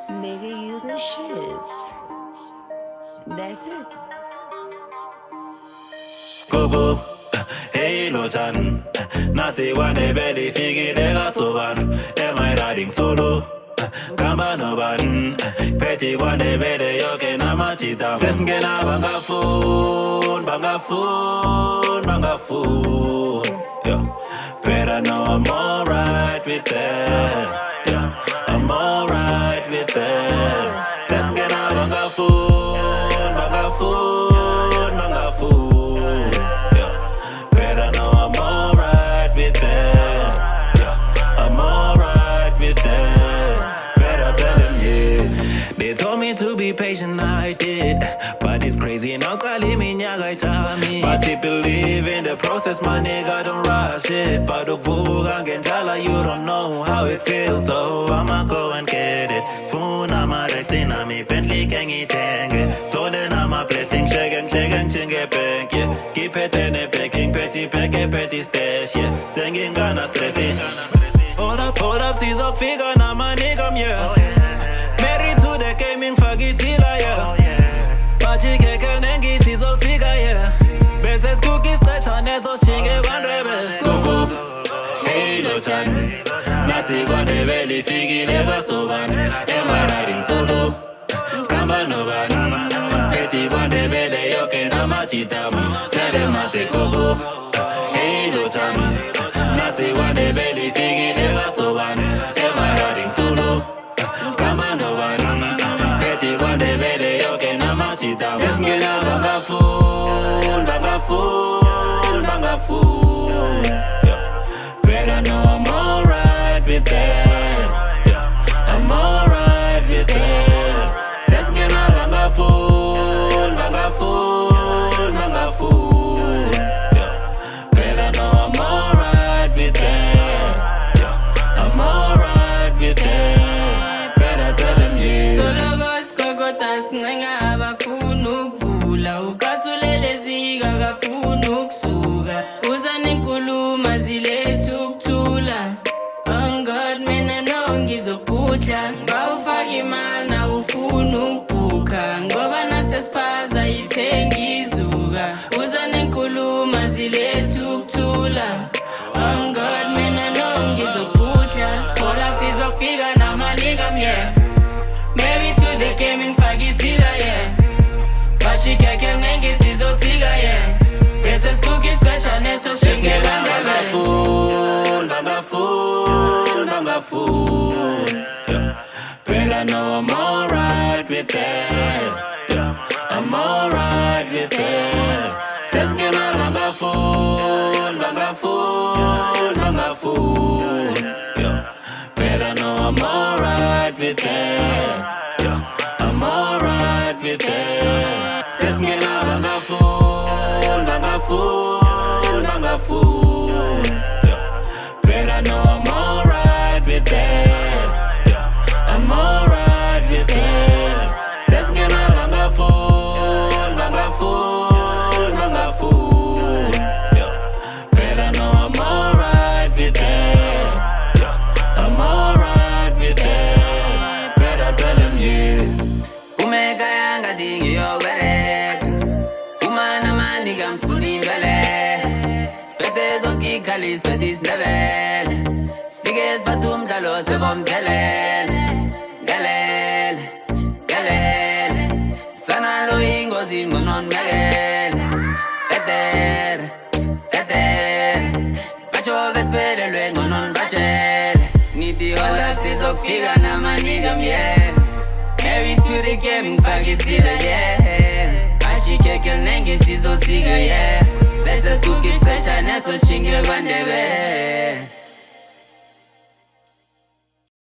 Nigga, you the shit. That's it. Koko, hey Lochan, Nasi wane belly figi lega soban. Am I riding solo? Kamba no ban, Petty wane bede yoke na machita. Sesngena banga fool. Yeah, better know I'm alright with that. Yeah, I'm alright with that. Sesngena banga fool. Yeah, better know I'm alright with that. Yeah, I'm alright with that. Better tell him, yeah. They told me to be patient, I did. But it's crazy, no kali minyaga chami. But if believe in the process, my nigga, don't rush it. But genjala, you don't know how it feels. So I'ma go and get it. Phone, I'm a Rexin, I'm a Bentley, gangy tangy. Told I'm a blessing, shaking, chingy, bank, yeah. Keep it in a packing, petty stash, yeah. Singing, gonna stressing. Hold up, see up, figure, now my nigga, yeah. Married to the gaming, fagitila, yeah. Pachi keke, nengi, see up, figure, yeah. Beses cookies, touch on eso, chingy, one rebel. Koko, hey, Lochan. Nasi wane belly, figi, lega, soban. Am I riding solo? Kamba no ban. Petty wane bele, yoke, na machita. Tell them I say Koko, hey, Lochan. Nasi wane belly, figi, lega, soban. Am I riding solo? Kamba no ban. Petty wane bele, yoke, na machita. Sesngena banga fool. Yeah, better know I'm alright with that. Yeah, I'm alright with that. Sesngena banga fool. Yeah, better know I'm alright with that. Yeah, I'm alright with that. Better tell him, yeah. Solo ghost kokotas ngenga abafunu kuvula ukathulele zika kafunu kusuka uzane nkuluma zilethu ukuthula. On God mina no ngizobhudla ngawufaka imali na ufuna ukubhuka ngoba nasespaza ithenga izuka uzane nkuluma zilethu ukuthula. On God mina no ngizobhudla hola sizofika namaniga yeah. Married to the gaming fagitila, yeah. Pachi keke nengi sizosiga, yeah. Princess cookies, kasha neso shinge Banga fool. Yeah, better know I'm alright with that. Yeah, I'm alright with that. Sesngena banga fool. Yeah, better know I'm alright with that. Yeah, I'm alright with that. Sesngena banga fool. Yeah, better know I'm alright with that. Yeah, I'm alright with that. Sesngena banga fool. Yeah, better know I'm alright with that. Yeah, I'm alright with that. Better tell him, yeah. Umeka yanga dingi yo bereka Umana maniga mfuni vele Spete zonki kali spete snevele Spiges batum dalos bebom galele Sana lo ingo zingo non megele Eter Bacho vespere luengo non bachele Niti hola sizok figa na maniga mie Married to the gaming fagitila, yeah. Pachi keke nengi sizosiga, yeah. Beses cookies, plecha neso chinge gwandebe.